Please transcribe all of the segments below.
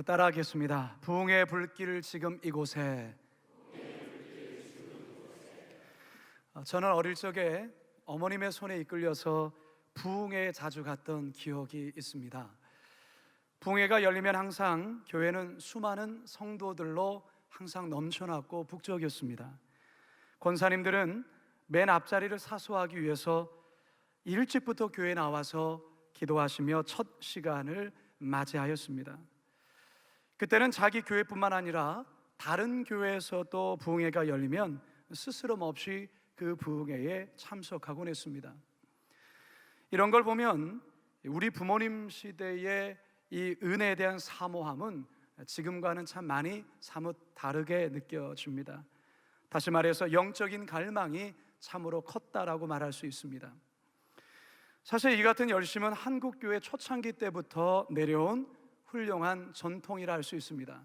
따라하겠습니다. 부흥의 불길 지금 이곳에. 저는 어릴 적에 어머님의 손에 이끌려서 부흥회에 자주 갔던 기억이 있습니다. 부흥회가 열리면 항상 교회는 수많은 성도들로 항상 넘쳐났고 북적였습니다. 권사님들은 맨 앞자리를 사수하기 위해서 일찍부터 교회에 나와서 기도하시며 첫 시간을 맞이하였습니다. 그때는 자기 교회뿐만 아니라 다른 교회에서도 부흥회가 열리면 스스럼 없이 그 부흥회에 참석하곤 했습니다. 이런 걸 보면 우리 부모님 시대의 이 은혜에 대한 사모함은 지금과는 참 많이 사뭇 다르게 느껴집니다. 다시 말해서 영적인 갈망이 참으로 컸다라고 말할 수 있습니다. 사실 이 같은 열심은 한국교회 초창기 때부터 내려온 훌륭한 전통이라 할 수 있습니다.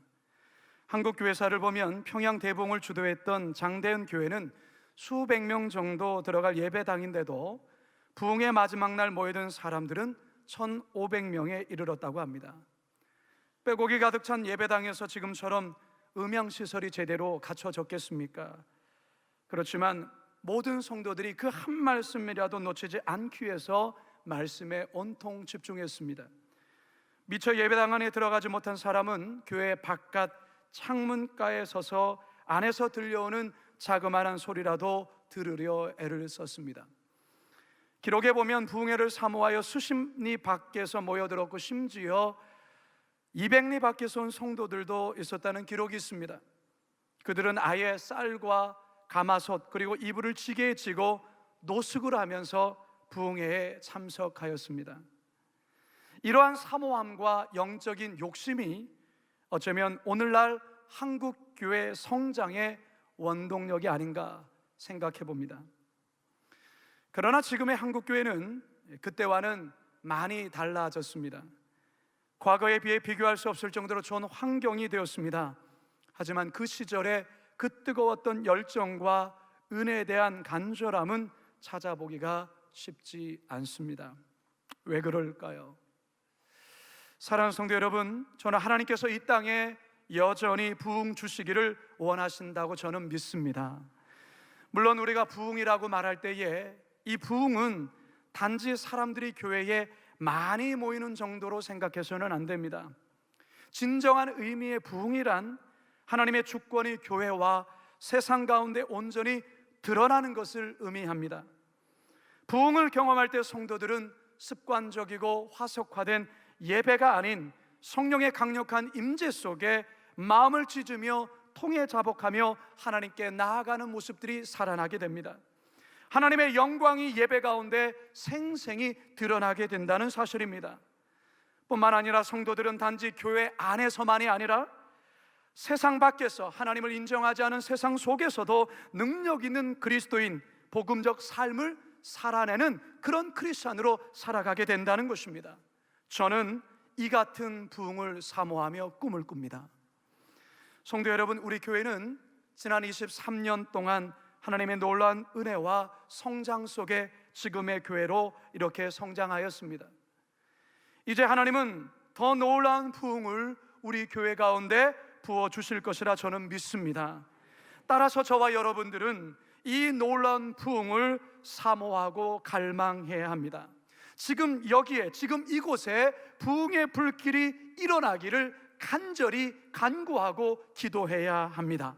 한국교회사를 보면 평양 대봉을 주도했던 장대현 교회는 수백 명 정도 들어갈 예배당인데도 부흥의 마지막 날 모여든 사람들은 1,500명에 이르렀다고 합니다. 빼곡이 가득 찬 예배당에서 지금처럼 음향시설이 제대로 갖춰졌겠습니까? 그렇지만 모든 성도들이 그 한 말씀이라도 놓치지 않기 위해서 말씀에 온통 집중했습니다. 미처 예배당 안에 들어가지 못한 사람은 교회 바깥 창문가에 서서 안에서 들려오는 자그마한 소리라도 들으려 애를 썼습니다. 기록에 보면 부흥회를 사모하여 수십리 밖에서 모여들었고 심지어 200리 밖에서 온 성도들도 있었다는 기록이 있습니다. 그들은 아예 쌀과 가마솥 그리고 이불을 지게에 지고 노숙을 하면서 부흥회에 참석하였습니다. 이러한 사모함과 영적인 욕심이 어쩌면 오늘날 한국교회 성장의 원동력이 아닌가 생각해 봅니다. 그러나 지금의 한국교회는 그때와는 많이 달라졌습니다. 과거에 비해 비교할 수 없을 정도로 좋은 환경이 되었습니다. 하지만 그 시절에 그 뜨거웠던 열정과 은혜에 대한 간절함은 찾아보기가 쉽지 않습니다. 왜 그럴까요? 사랑하는 성도 여러분, 저는 하나님께서 이 땅에 여전히 부흥 주시기를 원하신다고 저는 믿습니다. 물론 우리가 부흥이라고 말할 때에 이 부흥은 단지 사람들이 교회에 많이 모이는 정도로 생각해서는 안 됩니다. 진정한 의미의 부흥이란 하나님의 주권이 교회와 세상 가운데 온전히 드러나는 것을 의미합니다. 부흥을 경험할 때 성도들은 습관적이고 화석화된 예배가 아닌 성령의 강력한 임재 속에 마음을 찢으며 통해 자복하며 하나님께 나아가는 모습들이 살아나게 됩니다. 하나님의 영광이 예배 가운데 생생히 드러나게 된다는 사실입니다. 뿐만 아니라 성도들은 단지 교회 안에서만이 아니라 세상 밖에서 하나님을 인정하지 않은 세상 속에서도 능력 있는 그리스도인, 복음적 삶을 살아내는 그런 크리스찬으로 살아가게 된다는 것입니다. 저는 이 같은 부흥을 사모하며 꿈을 꿉니다. 성도 여러분, 우리 교회는 지난 23년 동안 하나님의 놀라운 은혜와 성장 속에 지금의 교회로 이렇게 성장하였습니다. 이제 하나님은 더 놀라운 부흥을 우리 교회 가운데 부어주실 것이라 저는 믿습니다. 따라서 저와 여러분들은 이 놀라운 부흥을 사모하고 갈망해야 합니다. 지금 여기에, 지금 이곳에 부흥의 불길이 일어나기를 간절히 간구하고 기도해야 합니다.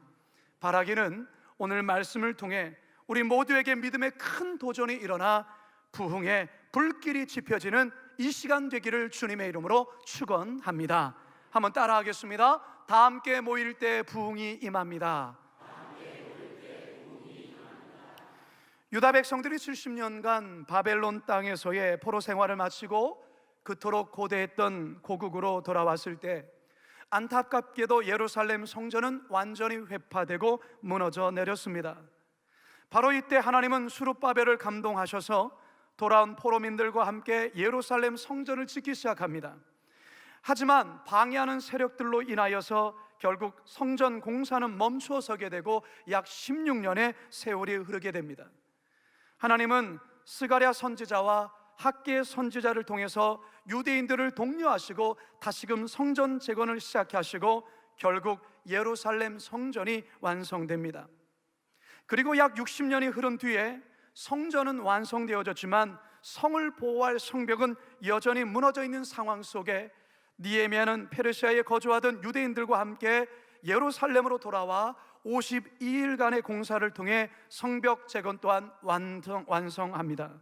바라기는 오늘 말씀을 통해 우리 모두에게 믿음의 큰 도전이 일어나 부흥의 불길이 지펴지는 이 시간 되기를 주님의 이름으로 축원합니다. 한번 따라하겠습니다. 다 함께 모일 때 부흥이 임합니다. 유다 백성들이 70년간 바벨론 땅에서의 포로 생활을 마치고 그토록 고대했던 고국으로 돌아왔을 때 안타깝게도 예루살렘 성전은 완전히 회파되고 무너져 내렸습니다. 바로 이때 하나님은 수룹바벨을 감동하셔서 돌아온 포로민들과 함께 예루살렘 성전을 짓기 시작합니다. 하지만 방해하는 세력들로 인하여서 결국 성전 공사는 멈추어 서게 되고 약 16년의 세월이 흐르게 됩니다. 하나님은 스가랴 선지자와 학개 선지자를 통해서 유대인들을 독려하시고 다시금 성전 재건을 시작하시고 결국 예루살렘 성전이 완성됩니다. 그리고 약 60년이 흐른 뒤에 성전은 완성되어졌지만 성을 보호할 성벽은 여전히 무너져 있는 상황 속에 느헤미야는 페르시아에 거주하던 유대인들과 함께 예루살렘으로 돌아와 52일간의 공사를 통해 성벽 재건 또한 완성합니다.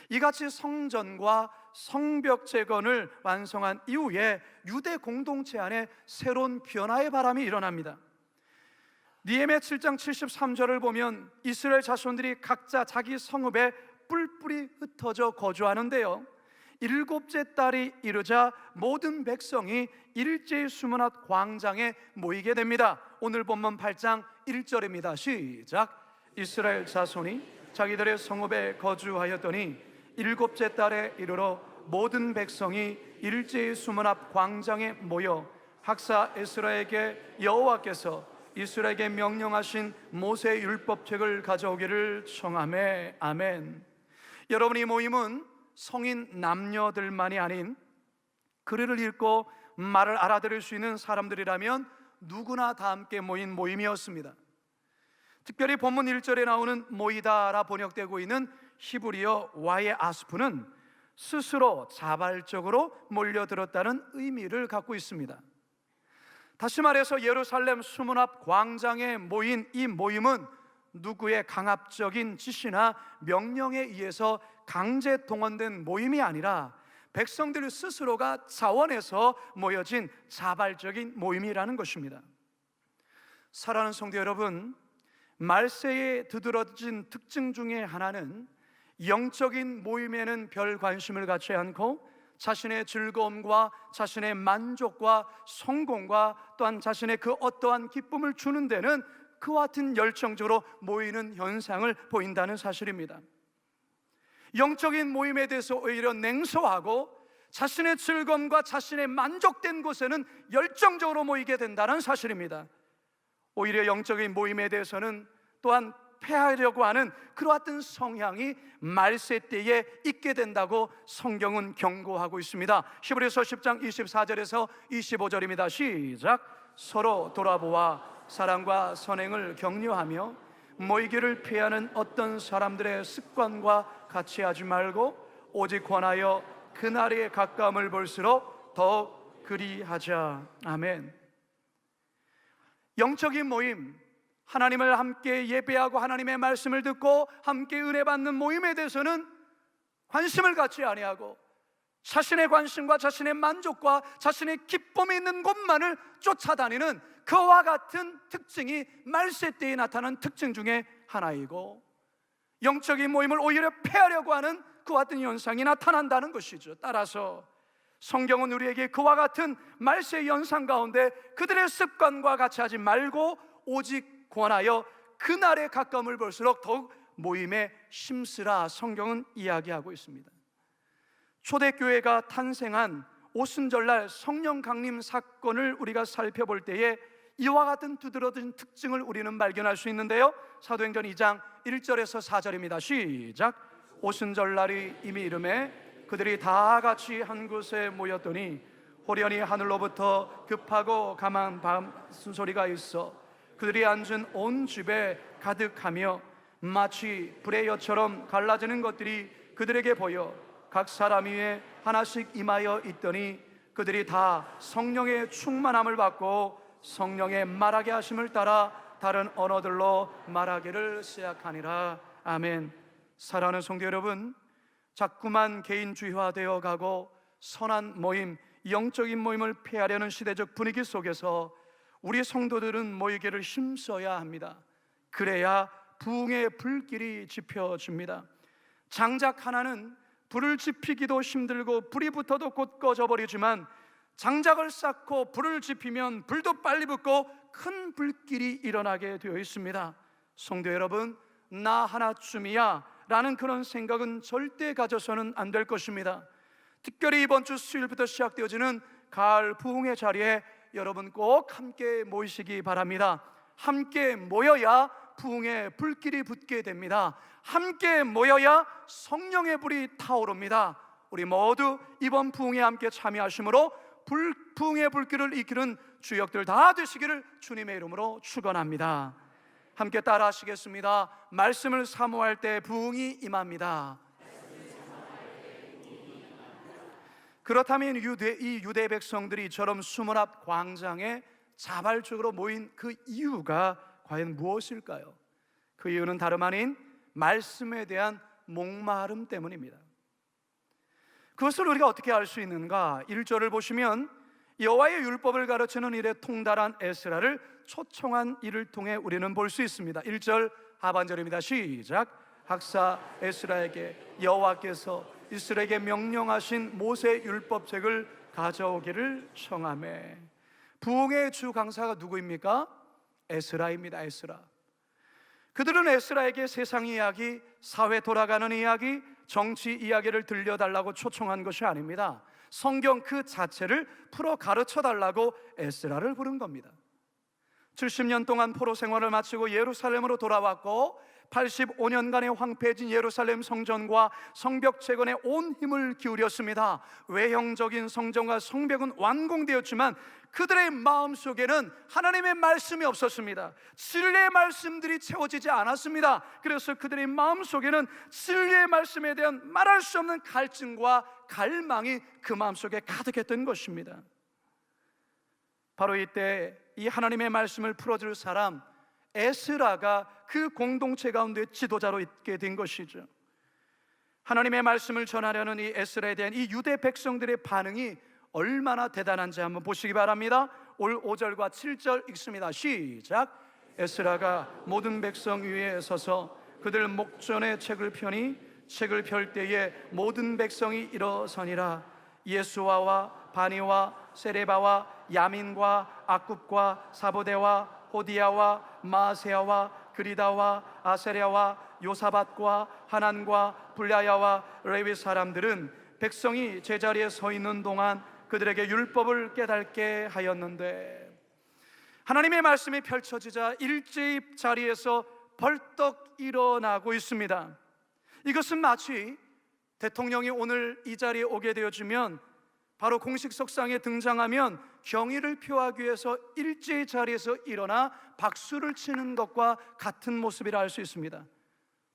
이같이 성전과 성벽 재건을 완성한 이후에 유대 공동체 안에 새로운 변화의 바람이 일어납니다. 느헤미야 7장 73절을 보면 이스라엘 자손들이 각자 자기 성읍에 뿔뿔이 흩어져 거주하는데요, 일곱째 달이 이르자 모든 백성이 일제히 수문 앞 광장에 모이게 됩니다. 오늘 본문 8장 1절입니다. 시작. 이스라엘 자손이 자기들의 성읍에 거주하였더니 일곱째 달에 이르러 모든 백성이 일제히 수문 앞 광장에 모여 학사 에스라에게 여호와께서 이스라엘에게 명령하신 모세의 율법책을 가져오기를 청하매. 아멘. 여러분, 이 모임은 성인 남녀들만이 아닌 글을 읽고 말을 알아들을 수 있는 사람들이라면 누구나 다 함께 모인 모임이었습니다. 특별히 본문 1절에 나오는 모이다라 번역되고 있는 히브리어 와의 아스프는 스스로 자발적으로 몰려들었다는 의미를 갖고 있습니다. 다시 말해서 예루살렘 수문 앞 광장에 모인 이 모임은 누구의 강압적인 지시나 명령에 의해서 강제 동원된 모임이 아니라 백성들 스스로가 자원해서 모여진 자발적인 모임이라는 것입니다. 사랑하는 성도 여러분, 말세에 두드러진 특징 중에 하나는 영적인 모임에는 별 관심을 갖지 않고 자신의 즐거움과 자신의 만족과 성공과 또한 자신의 그 어떠한 기쁨을 주는 데는 그와 같은 열정적으로 모이는 현상을 보인다는 사실입니다. 영적인 모임에 대해서 오히려 냉소하고 자신의 즐거움과 자신의 만족된 곳에는 열정적으로 모이게 된다는 사실입니다. 오히려 영적인 모임에 대해서는 또한 패하려고 하는 그러한 성향이 말세 때에 있게 된다고 성경은 경고하고 있습니다. 히브리서 10장 24절에서 25절입니다. 시작. 서로 돌아보아 사랑과 선행을 격려하며 모이기를 피하는 어떤 사람들의 습관과 같이 하지 말고 오직 권하여 그날의 가까움을 볼수록 더욱 그리하자. 아멘. 영적인 모임, 하나님을 함께 예배하고 하나님의 말씀을 듣고 함께 은혜 받는 모임에 대해서는 관심을 갖지 아니하고 자신의 관심과 자신의 만족과 자신의 기쁨이 있는 곳만을 쫓아다니는 그와 같은 특징이 말세 때에 나타난 특징 중에 하나이고, 영적인 모임을 오히려 폐하려고 하는 그와 같은 현상이 나타난다는 것이죠. 따라서 성경은 우리에게 그와 같은 말세 현상 가운데 그들의 습관과 같이 하지 말고 오직 권하여 그날의 가까움을 볼수록 더욱 모임에 힘쓰라, 성경은 이야기하고 있습니다. 초대교회가 탄생한 오순절날 성령 강림 사건을 우리가 살펴볼 때에 이와 같은 두드러진 특징을 우리는 발견할 수 있는데요, 사도행전 2장 1절에서 4절입니다. 시작. 오순절날이 이미 이르매 그들이 다 같이 한 곳에 모였더니 호련히 하늘로부터 급하고 감한 소리가 있어 그들이 앉은 온 집에 가득하며 마치 불의 엿처럼 갈라지는 것들이 그들에게 보여 각 사람 위에 하나씩 임하여 있더니 그들이 다 성령의 충만함을 받고 성령의 말하게 하심을 따라 다른 언어들로 말하기를 시작하니라. 아멘. 사랑하는 성도 여러분, 자꾸만 개인주의화되어 가고 선한 모임, 영적인 모임을 폐하려는 시대적 분위기 속에서 우리 성도들은 모이기를 힘써야 합니다. 그래야 부흥의 불길이 지펴집니다. 장작 하나는 불을 지피기도 힘들고 불이 붙어도 곧 꺼져버리지만 장작을 쌓고 불을 지피면 불도 빨리 붙고 큰 불길이 일어나게 되어 있습니다. 성도 여러분, 나 하나쯤이야 라는 그런 생각은 절대 가져서는 안 될 것입니다. 특별히 이번 주 수요일부터 시작되어지는 가을 부흥의 자리에 여러분 꼭 함께 모이시기 바랍니다. 함께 모여야 부흥의 불길이 붙게 됩니다. 함께 모여야 성령의 불이 타오릅니다. 우리 모두 이번 부흥에 함께 참여하심으로 부흥의 불길을 이끄는 주역들 다 되시기를 주님의 이름으로 축원합니다. 함께 따라 하시겠습니다. 말씀을 사모할 때 부흥이 임합니다. 그렇다면 이 유대 백성들이 이처럼 수문 앞 광장에 자발적으로 모인 그 이유가 과연 무엇일까요? 그 이유는 다름 아닌 말씀에 대한 목마름 때문입니다. 그것을 우리가 어떻게 알 수 있는가? 1절을 보시면 여호와의 율법을 가르치는 일에 통달한 에스라를 초청한 일을 통해 우리는 볼 수 있습니다. 1절 하반절입니다. 시작. 학사 에스라에게 여호와께서 이스라엘에게 명령하신 모세 율법책을 가져오기를 청하매. 부흥의 주 강사가 누구입니까? 에스라입니다. 에스라. 그들은 에스라에게 세상 이야기, 사회 돌아가는 이야기, 정치 이야기를 들려달라고 초청한 것이 아닙니다. 성경 그 자체를 풀어 가르쳐 달라고 에스라를 부른 겁니다. 70년 동안 포로 생활을 마치고 예루살렘으로 돌아왔고 85년간의 황폐해진 예루살렘 성전과 성벽 재건에 온 힘을 기울였습니다. 외형적인 성전과 성벽은 완공되었지만 그들의 마음속에는 하나님의 말씀이 없었습니다. 진리의 말씀들이 채워지지 않았습니다. 그래서 그들의 마음속에는 진리의 말씀에 대한 말할 수 없는 갈증과 갈망이 그 마음속에 가득했던 것입니다. 바로 이때 이 하나님의 말씀을 풀어줄 사람 에스라가 그 공동체 가운데 지도자로 있게 된 것이죠. 하나님의 말씀을 전하려는 이 에스라에 대한 이 유대 백성들의 반응이 얼마나 대단한지 한번 보시기 바랍니다. 올 5절과 7절 읽습니다. 시작. 에스라가 모든 백성 위에 서서 그들 목전에 책을 펴니 책을 펼 때에 모든 백성이 일어서니라. 예수아와 바니와 세레바와 야민과 악굽과 사보대와 호디야와 마세야와 그리다와 아세랴와 요사밧과 하난과 블야야와 레위 사람들은 백성이 제자리에 서 있는 동안 그들에게 율법을 깨닫게 하였는데, 하나님의 말씀이 펼쳐지자 일제히 자리에서 벌떡 일어나고 있습니다. 이것은 마치 대통령이 오늘 이 자리에 오게 되어지면 바로 공식 석상에 등장하면 경의를 표하기 위해서 일제히 자리에서 일어나 박수를 치는 것과 같은 모습이라 할 수 있습니다.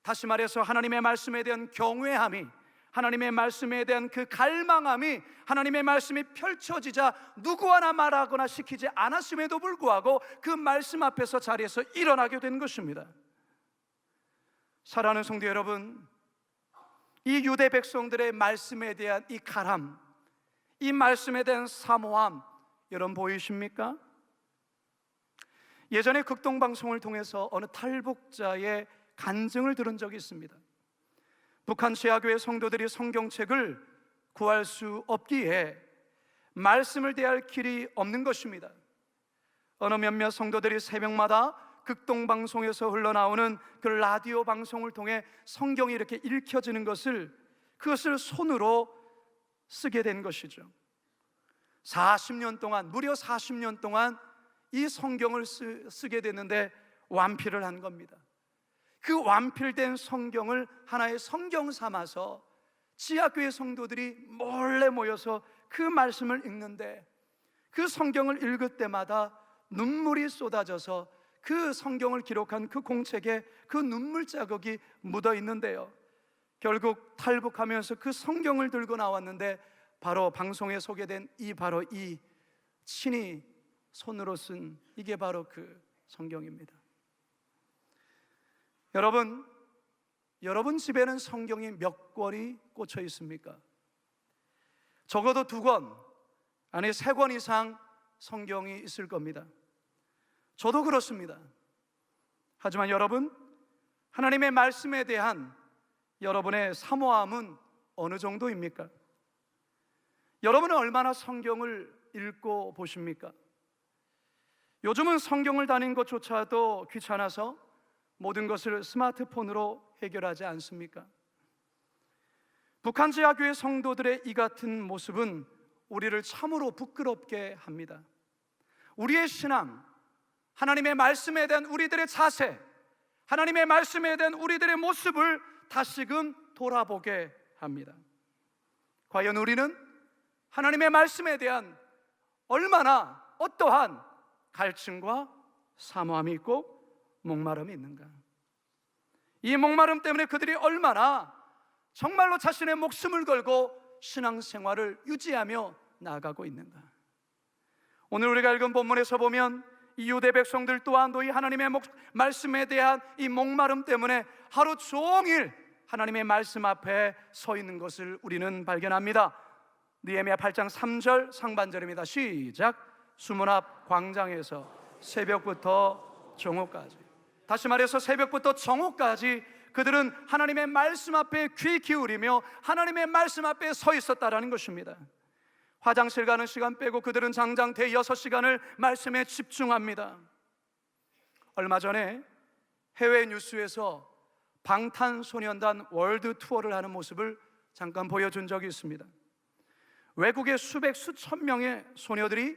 다시 말해서 하나님의 말씀에 대한 경외함이, 하나님의 말씀에 대한 그 갈망함이 하나님의 말씀이 펼쳐지자 누구 하나 말하거나 시키지 않았음에도 불구하고 그 말씀 앞에서 자리에서 일어나게 된 것입니다. 사랑하는 성도 여러분, 이 유대 백성들의 말씀에 대한 이 갈함, 이 말씀에 대한 사모함 여러분 보이십니까? 예전에 극동방송을 통해서 어느 탈북자의 간증을 들은 적이 있습니다. 북한 지하교회 성도들이 성경책을 구할 수 없기에 말씀을 대할 길이 없는 것입니다. 어느 몇몇 성도들이 새벽마다 극동방송에서 흘러나오는 그 라디오 방송을 통해 성경이 이렇게 읽혀지는 그것을 손으로 쓰게 된 것이죠. 40년 동안, 무려 40년 동안 이 성경을 쓰게 됐는데 완필을 한 겁니다. 그 완필된 성경을 하나의 성경 삼아서 지하교회 성도들이 몰래 모여서 그 말씀을 읽는데, 그 성경을 읽을 때마다 눈물이 쏟아져서 그 성경을 기록한 그 공책에 그 눈물 자국이 묻어 있는데요, 결국 탈북하면서 그 성경을 들고 나왔는데 바로 방송에 소개된 바로 이 친히 손으로 쓴 이게 바로 그 성경입니다. 여러분 집에는 성경이 몇 권이 꽂혀 있습니까? 적어도 2권, 아니 3권 이상 성경이 있을 겁니다. 저도 그렇습니다. 하지만 여러분, 하나님의 말씀에 대한 여러분의 사모함은 어느 정도입니까? 여러분은 얼마나 성경을 읽고 보십니까? 요즘은 성경을 다니는 것조차도 귀찮아서 모든 것을 스마트폰으로 해결하지 않습니까? 북한 지하교회 성도들의 이 같은 모습은 우리를 참으로 부끄럽게 합니다. 우리의 신앙, 하나님의 말씀에 대한 우리들의 자세, 하나님의 말씀에 대한 우리들의 모습을 다시금 돌아보게 합니다. 과연 우리는 하나님의 말씀에 대한 얼마나 어떠한 갈증과 사모함이 있고 목마름이 있는가? 이 목마름 때문에 그들이 얼마나 정말로 자신의 목숨을 걸고 신앙생활을 유지하며 나아가고 있는가? 오늘 우리가 읽은 본문에서 보면 이 유대 백성들 또한도 이 하나님의 말씀에 대한 이 목마름 때문에 하루 종일 하나님의 말씀 앞에 서 있는 것을 우리는 발견합니다. 느헤미야 8장 3절 상반절입니다. 시작. 수문 앞 광장에서 새벽부터 정오까지, 다시 말해서 새벽부터 정오까지 그들은 하나님의 말씀 앞에 귀 기울이며 하나님의 말씀 앞에 서 있었다라는 것입니다. 화장실 가는 시간 빼고 그들은 장장 대여섯 시간을 말씀에 집중합니다. 얼마 전에 해외 뉴스에서 방탄소년단 월드 투어를 하는 모습을 잠깐 보여준 적이 있습니다. 외국의 수천 명의 소녀들이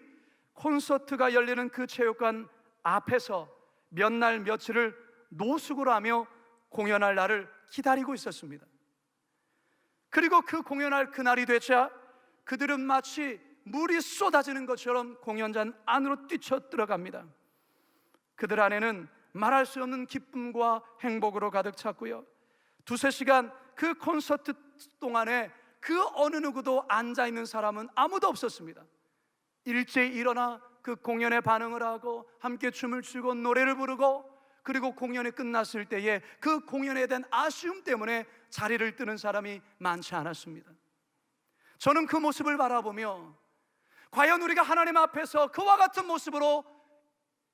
콘서트가 열리는 그 체육관 앞에서 몇 날 며칠을 노숙을 하며 공연할 날을 기다리고 있었습니다. 그리고 그 공연할 그날이 되자 그들은 마치 물이 쏟아지는 것처럼 공연장 안으로 뛰쳐 들어갑니다. 그들 안에는 말할 수 없는 기쁨과 행복으로 가득 찼고요, 두세 시간 그 콘서트 동안에 그 어느 누구도 앉아있는 사람은 아무도 없었습니다. 일제히 일어나 그 공연에 반응을 하고 함께 춤을 추고 노래를 부르고, 그리고 공연이 끝났을 때에 그 공연에 대한 아쉬움 때문에 자리를 뜨는 사람이 많지 않았습니다. 저는 그 모습을 바라보며 과연 우리가 하나님 앞에서 그와 같은 모습으로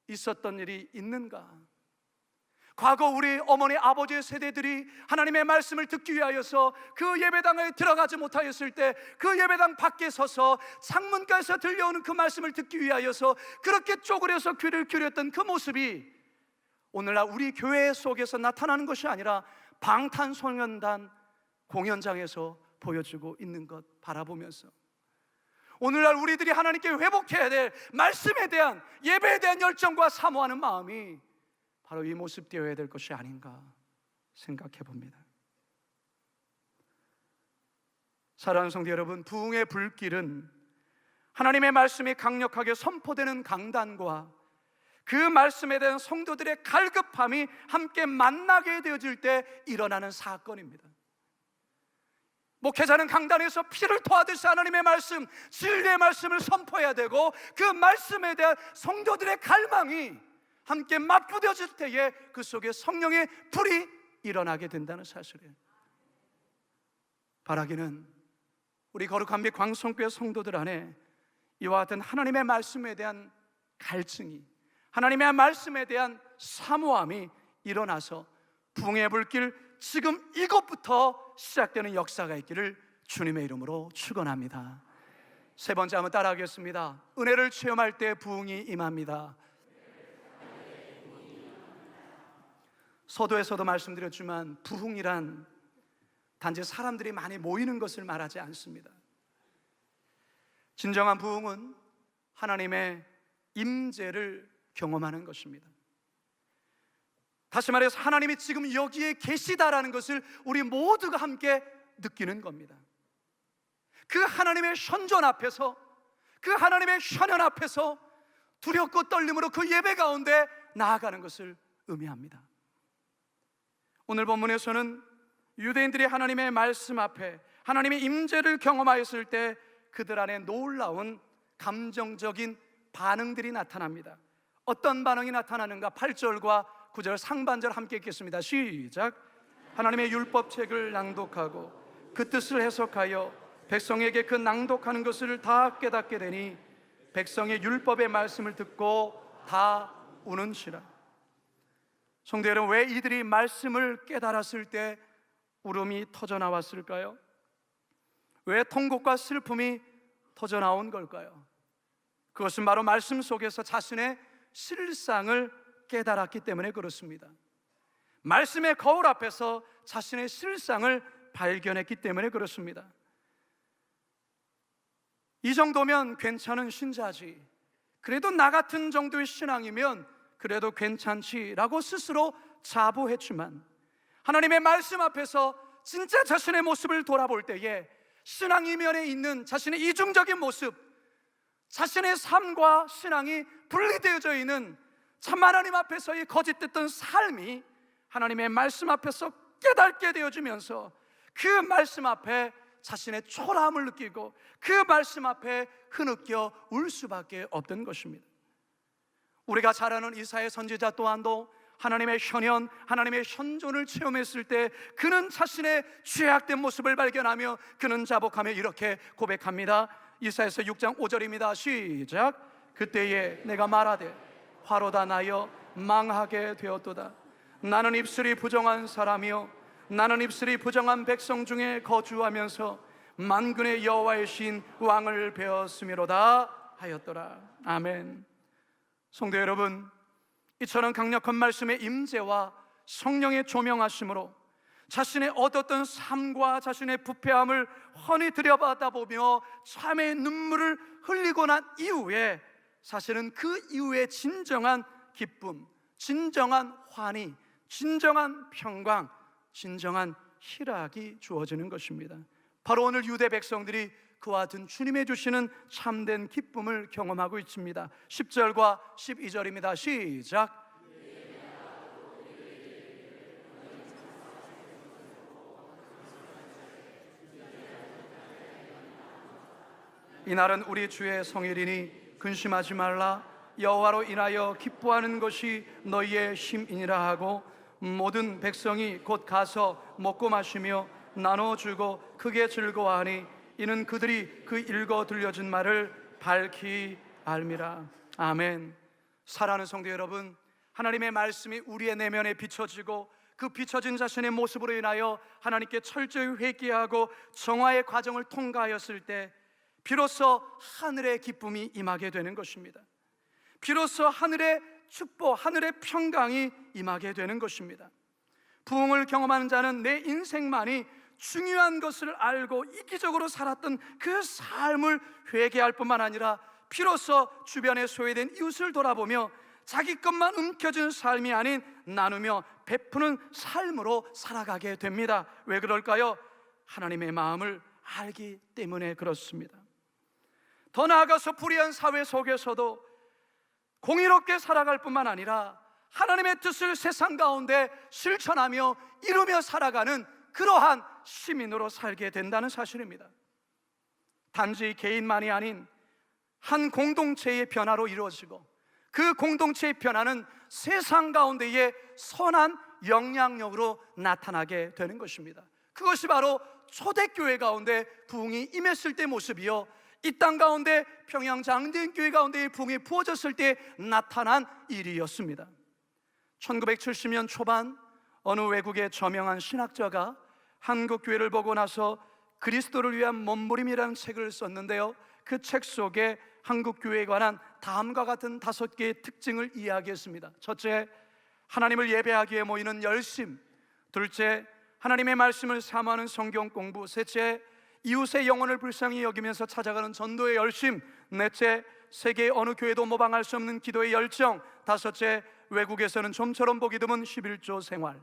있었던 일이 있는가? 과거 우리 어머니 아버지의 세대들이 하나님의 말씀을 듣기 위하여서 그 예배당에 들어가지 못하였을 때 그 예배당 밖에 서서 창문가에서 들려오는 그 말씀을 듣기 위하여서 그렇게 쪼그려서 귀를 기울였던 그 모습이 오늘날 우리 교회 속에서 나타나는 것이 아니라 방탄소년단 공연장에서 보여주고 있는 것 바라보면서 오늘날 우리들이 하나님께 회복해야 될 말씀에 대한, 예배에 대한 열정과 사모하는 마음이 바로 이 모습 되어야 될 것이 아닌가 생각해 봅니다. 사랑하는 성도 여러분, 부흥의 불길은 하나님의 말씀이 강력하게 선포되는 강단과 그 말씀에 대한 성도들의 갈급함이 함께 만나게 되어질 때 일어나는 사건입니다. 목회자는 강단에서 피를 토하듯이 하나님의 말씀, 진리의 말씀을 선포해야 되고, 그 말씀에 대한 성도들의 갈망이 함께 맞부딪힐 때에 그 속에 성령의 불이 일어나게 된다는 사실이에요. 바라기는 우리 거룩한 빛 광성교회 성도들 안에 이와 같은 하나님의 말씀에 대한 갈증이, 하나님의 말씀에 대한 사모함이 일어나서 부흥의 불길, 지금 이것부터 시작되는 역사가 있기를 주님의 이름으로 축원합니다. 세 번째 한번 따라하겠습니다. 은혜를 체험할 때 부흥이 임합니다. 서도에서도 말씀드렸지만 부흥이란 단지 사람들이 많이 모이는 것을 말하지 않습니다. 진정한 부흥은 하나님의 임재를 경험하는 것입니다. 다시 말해서 하나님이 지금 여기에 계시다라는 것을 우리 모두가 함께 느끼는 겁니다. 그 하나님의 현존 앞에서, 그 하나님의 현현 앞에서 두렵고 떨림으로 그 예배 가운데 나아가는 것을 의미합니다. 오늘 본문에서는 유대인들이 하나님의 말씀 앞에 하나님의 임재를 경험하였을 때 그들 안에 놀라운 감정적인 반응들이 나타납니다. 어떤 반응이 나타나는가? 8절과 9절 상반절 함께 읽겠습니다. 시작. 하나님의 율법책을 낭독하고 그 뜻을 해석하여 백성에게 그 낭독하는 것을 다 깨닫게 되니 백성의 율법의 말씀을 듣고 다 우는시라. 성도 여러분, 왜 이들이 말씀을 깨달았을 때 울음이 터져 나왔을까요? 왜 통곡과 슬픔이 터져 나온 걸까요? 그것은 바로 말씀 속에서 자신의 실상을 깨달았기 때문에 그렇습니다. 말씀의 거울 앞에서 자신의 실상을 발견했기 때문에 그렇습니다. 이 정도면 괜찮은 신자지, 그래도 나 같은 정도의 신앙이면 그래도 괜찮지라고 스스로 자부했지만 하나님의 말씀 앞에서 진짜 자신의 모습을 돌아볼 때에 신앙 이면에 있는 자신의 이중적인 모습, 자신의 삶과 신앙이 분리되어져 있는 참 하나님 앞에서의 거짓됐던 삶이 하나님의 말씀 앞에서 깨닫게 되어지면서 그 말씀 앞에 자신의 초라함을 느끼고 그 말씀 앞에 흐느껴 울 수밖에 없던 것입니다. 우리가 잘 아는 이사야 선지자 또한도 하나님의 현현, 하나님의 현존을 체험했을 때 그는 자신의 죄악된 모습을 발견하며 그는 자복하며 이렇게 고백합니다. 이사야서 6장 5절입니다. 시작. 그때에 내가 말하되 화로다 나여 망하게 되었도다. 나는 입술이 부정한 사람이요 나는 입술이 부정한 백성 중에 거주하면서 만군의 여호와의 신 왕을 배웠음이로다 하였더라. 아멘. 성도 여러분, 이처럼 강력한 말씀의 임재와 성령의 조명하심으로 자신의 얻었던 삶과 자신의 부패함을 훤히 들여다보다 보며 참의 눈물을 흘리고 난 이후에 사실은 그 이후에 진정한 기쁨, 진정한 환희, 진정한 평강, 진정한 희락이 주어지는 것입니다. 바로 오늘 유대 백성들이 그와 같은 주님의 주시는 참된 기쁨을 경험하고 있습니다. 10절과 12절입니다. 시작. 이날은 우리 주의 성일이니 근심하지 말라. 여호와로 인하여 기뻐하는 것이 너희의 힘이니라 하고 모든 백성이 곧 가서 먹고 마시며 나눠주고 크게 즐거워하니 이는 그들이 그 읽어 들려준 말을 밝히 알미라. 아멘. 사랑하는 성도 여러분, 하나님의 말씀이 우리의 내면에 비춰지고 그 비춰진 자신의 모습으로 인하여 하나님께 철저히 회개하고 정화의 과정을 통과하였을 때 비로소 하늘의 기쁨이 임하게 되는 것입니다. 비로소 하늘의 축복, 하늘의 평강이 임하게 되는 것입니다. 부흥을 경험하는 자는 내 인생만이 중요한 것을 알고 이기적으로 살았던 그 삶을 회개할 뿐만 아니라 비로소 주변에 소외된 이웃을 돌아보며 자기 것만 움켜쥔 삶이 아닌 나누며 베푸는 삶으로 살아가게 됩니다. 왜 그럴까요? 하나님의 마음을 알기 때문에 그렇습니다. 더 나아가서 불의한 사회 속에서도 공의롭게 살아갈 뿐만 아니라 하나님의 뜻을 세상 가운데 실천하며 이루며 살아가는 그러한 시민으로 살게 된다는 사실입니다. 단지 개인만이 아닌 한 공동체의 변화로 이루어지고 그 공동체의 변화는 세상 가운데의 선한 영향력으로 나타나게 되는 것입니다. 그것이 바로 초대교회 가운데 부흥이 임했을 때 모습이요, 이 땅 가운데 평양 장대교회 가운데의 부흥이 부어졌을 때 나타난 일이었습니다. 1970년 초반 어느 외국의 저명한 신학자가 한국 교회를 보고 나서 그리스도를 위한 몸부림이라는 책을 썼는데요, 그 책 속에 한국 교회에 관한 다음과 같은 5개의 특징을 이야기했습니다. 첫째, 하나님을 예배하기 위해 모이는 열심. 둘째, 하나님의 말씀을 사모하는 성경 공부. 셋째, 이웃의 영혼을 불쌍히 여기면서 찾아가는 전도의 열심. 넷째, 세계의 어느 교회도 모방할 수 없는 기도의 열정. 다섯째, 외국에서는 좀처럼 보기 드문 11조 생활.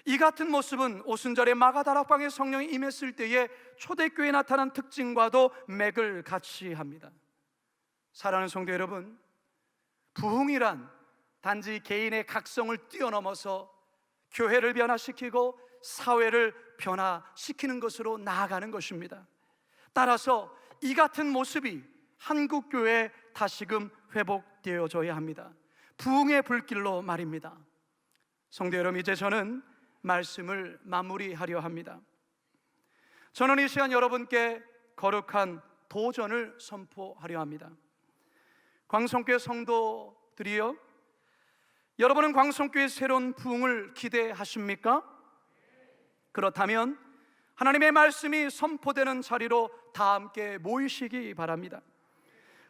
이 같은 모습은 오순절에 마가다락방에 성령이 임했을 때에 초대교회에 나타난 특징과도 맥을 같이 합니다. 사랑하는 성도 여러분, 부흥이란 단지 개인의 각성을 뛰어넘어서 교회를 변화시키고 사회를 변화시키는 것으로 나아가는 것입니다. 따라서 이 같은 모습이 한국교회에 다시금 회복되어져야 합니다. 부흥의 불길로 말입니다. 성도 여러분, 이제 저는 말씀을 마무리하려 합니다. 저는 이 시간 여러분께 거룩한 도전을 선포하려 합니다. 광성교회 성도들이요, 여러분은 광성교회의 새로운 부흥을 기대하십니까? 그렇다면 하나님의 말씀이 선포되는 자리로 다 함께 모이시기 바랍니다.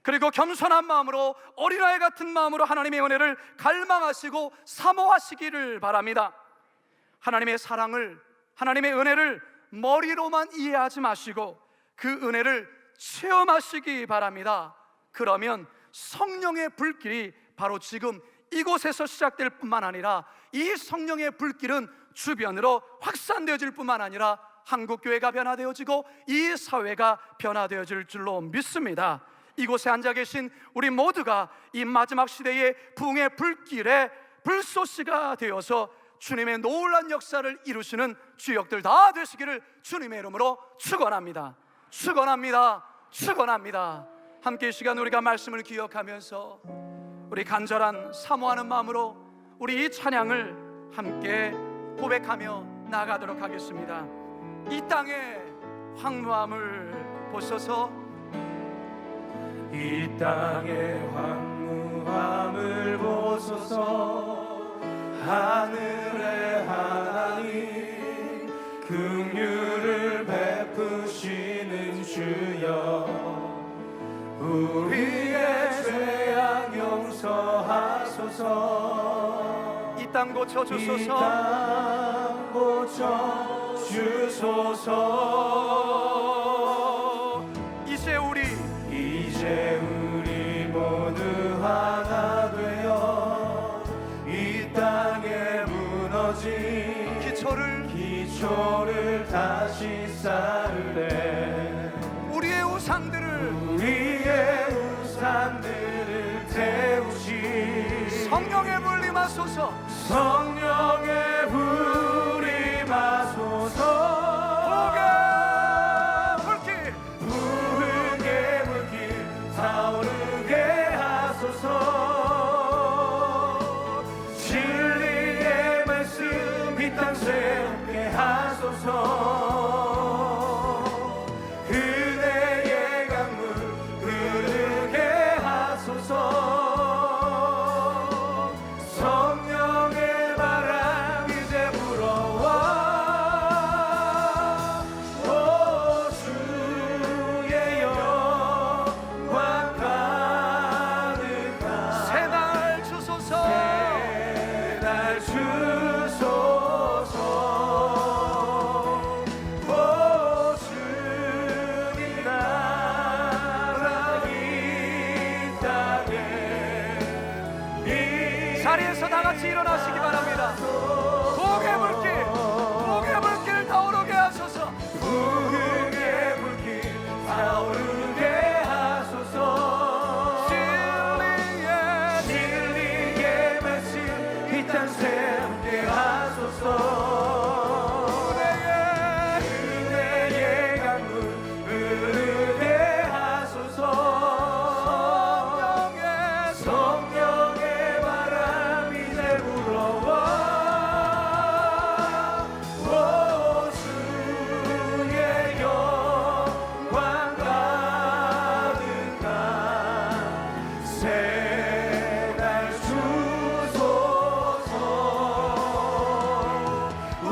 그리고 겸손한 마음으로, 어린아이 같은 마음으로 하나님의 은혜를 갈망하시고 사모하시기를 바랍니다. 하나님의 사랑을, 하나님의 은혜를 머리로만 이해하지 마시고 그 은혜를 체험하시기 바랍니다. 그러면 성령의 불길이 바로 지금 이곳에서 시작될 뿐만 아니라 이 성령의 불길은 주변으로 확산되어질 뿐만 아니라 한국교회가 변화되어지고 이 사회가 변화되어질 줄로 믿습니다. 이곳에 앉아 계신 우리 모두가 이 마지막 시대의 부흥의 불길에 불쏘시가 되어서 주님의 놀라운 역사를 이루시는 주역들 다 되시기를 주님의 이름으로 축원합니다. 축원합니다. 축원합니다. 함께 이 시간 우리가 말씀을 기억하면서 우리 간절한 사모하는 마음으로 우리 이 찬양을 함께 고백하며 나가도록 하겠습니다. 이 땅의 황무함을 보소서. 이 땅의 황무함을 보소서. 하늘의 하나님 긍휼을 베푸시는 주여, 우리의 죄악 용서하소서. 이 땅 고쳐주소서. 이 땅 고쳐주소서. 이제 우리 모두 하나 되어 이 땅에 무너진 기초를 다시 쌓으래. 우리의 우상들을 태우시. 성령의 불 임하소서. 성령의 불 임하소서. 부흥의 불길 타오르게 하소서. 진리의 말씀 이 땅 새롭게 하소서. 그대의 강물 흐르게 하소서. 성령의 바람 이제 불어와. 오 주의 영광 가득한 새날 주소서. 새날 주소서. 오 주님 나라 이 땅에. 자리에서 다 같이 일어나시기 바랍니다. 복의 불길 타오르게 하소서. 부흥의 불길 타오르게 하소서. 진리의 말씀 이 땅 새롭게 하소서. 그대의 강물 흐르게 하소서. 성령의 바람 이제 불어와. 오 주의 영광 가득한 새날 주소서. 오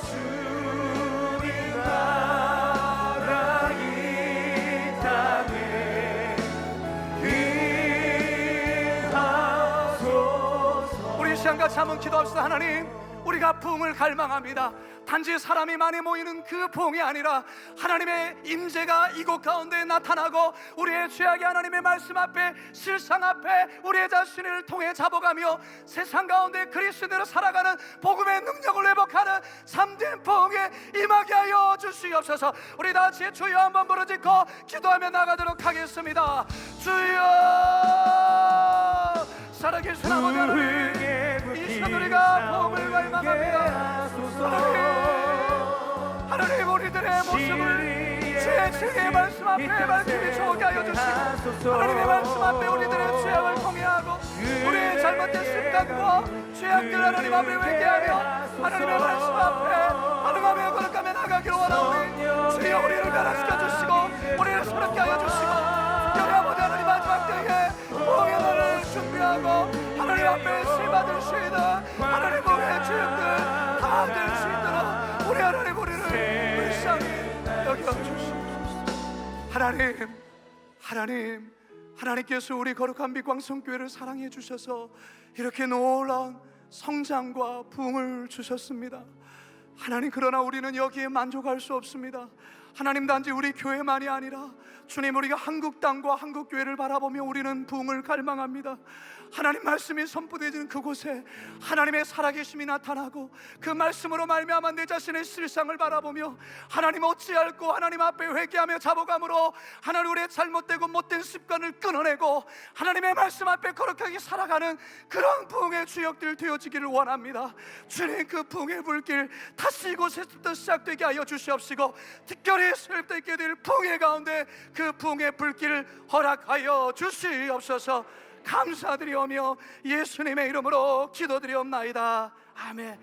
주님 나라 이 땅에 임하소서. 우리 시간 같이 한번 기도합시다. 하나님, 우리가 부흥을 갈망합니다. 단지 사람이 많이 모이는 그 부흥이 아니라 하나님의 임재가 이곳 가운데 나타나고 우리의 죄악이 하나님의 말씀 앞에, 실상 앞에 우리의 자신을 통해 잡아가며 세상 가운데 그리스도로 살아가는 복음의 능력을 회복하는 참된 부흥에 임하게 하여 주시옵소서. 우리 다 같이 주여 한번 부르짖고 기도하며 나가도록 하겠습니다. 주여, 살아계신 아버지 하나님, 이 시간 우리가 부흥을 갈망합니다. 하나님, 우리들의 모습을 주의 증의 말씀 앞에 말씀이 좋게 하여 주시고 하나님의 말씀 앞에 우리들의 죄악을 통해하고 우리의 잘못된 습관과 죄악들 하나님 앞에 회개하며 하나님의 말씀 앞에 반응하며 걸어가며 나가기를 원하오니 주여 우리를 변화시켜 주시고 우리를 새롭게 하여 주시고 특별히 아버지 하나님 마지막 때에 부흥의 날을 준비하고 하나님 앞에 심받을 수 있는 하나님 우리의 주역들 다 될 수 있도록 우리 하나님 우리를 불쌍히 여겨주시옵소서. 하나님께서 우리 거룩한 빛광성교회를 사랑해 주셔서 이렇게 놀라운 성장과 부흥을 주셨습니다. 하나님, 그러나 우리는 여기에 만족할 수 없습니다. 하나님, 단지 우리 교회만이 아니라 주님, 우리가 한국 땅과 한국 교회를 바라보며 우리는 부흥을 갈망합니다. 하나님 말씀이 선포되어지는 그곳에 하나님의 살아계심이 나타나고 그 말씀으로 말미암아 내 자신의 실상을 바라보며 하나님 어찌할꼬 하나님 앞에 회개하며 자복함으로 하나님 우리의 잘못되고 못된 습관을 끊어내고 하나님의 말씀 앞에 거룩하게 살아가는 그런 부흥의 주역들 되어지기를 원합니다. 주님, 그 부흥의 불길 다시 이곳에서부터 시작되게 하여 주시옵시고 특별히 새롭게 있게 될 부흥의 가운데 그 부흥의 불길을 허락하여 주시옵소서. 감사드리오며 예수님의 이름으로 기도드리옵나이다. 아멘.